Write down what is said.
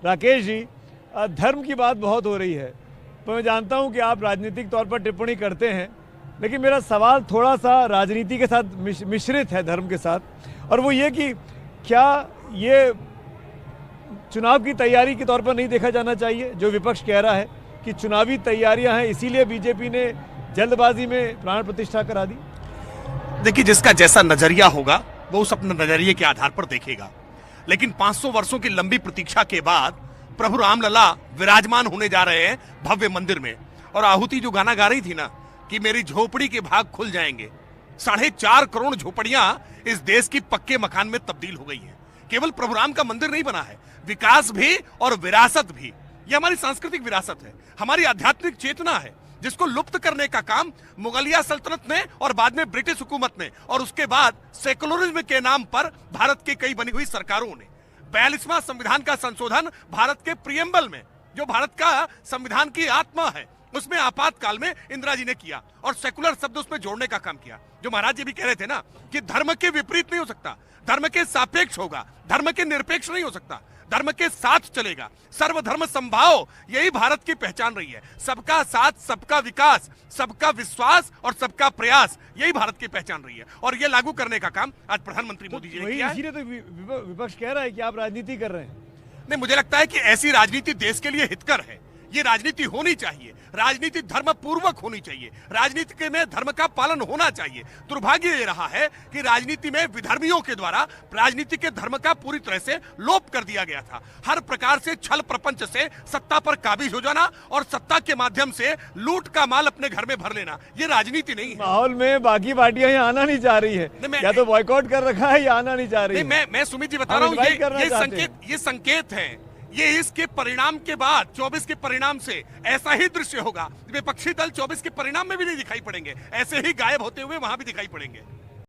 राकेश जी, धर्म की बात बहुत हो रही है, तो मैं जानता हूं कि आप राजनीतिक तौर पर टिप्पणी करते हैं, लेकिन मेरा सवाल थोड़ा सा राजनीति के साथ मिश्रित है, धर्म के साथ, और वो ये कि क्या ये चुनाव की तैयारी के तौर पर नहीं देखा जाना चाहिए? जो विपक्ष कह रहा है कि चुनावी तैयारियां हैं, इसीलिए बीजेपी ने जल्दबाजी में प्राण प्रतिष्ठा करा दी। देखिए, जिसका जैसा नजरिया होगा वो उस अपने नजरिए के आधार पर देखेगा, लेकिन 500 वर्षों की लंबी प्रतीक्षा के बाद प्रभु रामलला विराजमान होने जा रहे हैं भव्य मंदिर में। और आहुति जो गाना गा रही थी ना कि मेरी झोपड़ी के भाग खुल जाएंगे, 4.5 करोड़ झोपड़ियां इस देश की पक्के मकान में तब्दील हो गई हैं। केवल प्रभु राम का मंदिर नहीं बना है, विकास भी और विरासत भी। यह हमारी सांस्कृतिक विरासत है, हमारी आध्यात्मिक चेतना है, जिसको लुप्त करने का काम मुगलिया सल्तनत ने और बाद में ब्रिटिश हुकूमत ने और उसके बाद सेकुलरिज्म के नाम पर भारत की कई बनी हुई सरकारों ने। 42वां संविधान का संशोधन भारत के प्रियम्बल में, जो भारत का संविधान की आत्मा है, उसमें आपातकाल में इंदिरा जी ने किया और सेकुलर शब्द उसमें जोड़ने का काम किया। जो महाराज जी भी कह रहे थे ना कि धर्म के विपरीत नहीं हो सकता, धर्म के सापेक्ष होगा, धर्म के निरपेक्ष नहीं हो सकता, धर्म के साथ चलेगा, सर्वधर्म संभाव, यही भारत की पहचान रही है। सबका साथ, सबका विकास, सबका विश्वास और सबका प्रयास, यही भारत की पहचान रही है। और ये लागू करने का काम आज प्रधानमंत्री मोदी जी ने किया है। इसीलिए तो विपक्ष कह रहा है कि आप राजनीति कर रहे हैं। नहीं, मुझे लगता है कि ऐसी राजनीति देश के लिए हितकर है। ये राजनीति होनी चाहिए, राजनीति धर्म पूर्वक होनी चाहिए, राजनीति में धर्म का पालन होना चाहिए। दुर्भाग्य ये रहा है कि राजनीति में विधर्मियों के द्वारा राजनीति के धर्म का पूरी तरह से लोप कर दिया गया था। हर प्रकार से छल प्रपंच से सत्ता पर काबिज हो जाना और सत्ता के माध्यम से लूट का माल अपने घर में भर लेना, ये राजनीति नहीं है। माहौल में बाकी पार्टियां यहाँ आना नहीं चाह रही है, या तो बॉयकॉट कर रखा है या आना नहीं चाह रही है। मैं सुमित जी बता रहा हूँ, ये संकेत है, ये इसके परिणाम के बाद 24 के परिणाम से ऐसा ही दृश्य होगा। विपक्षी दल 24 के परिणाम में भी नहीं दिखाई पड़ेंगे, ऐसे ही गायब होते हुए वहां भी दिखाई पड़ेंगे।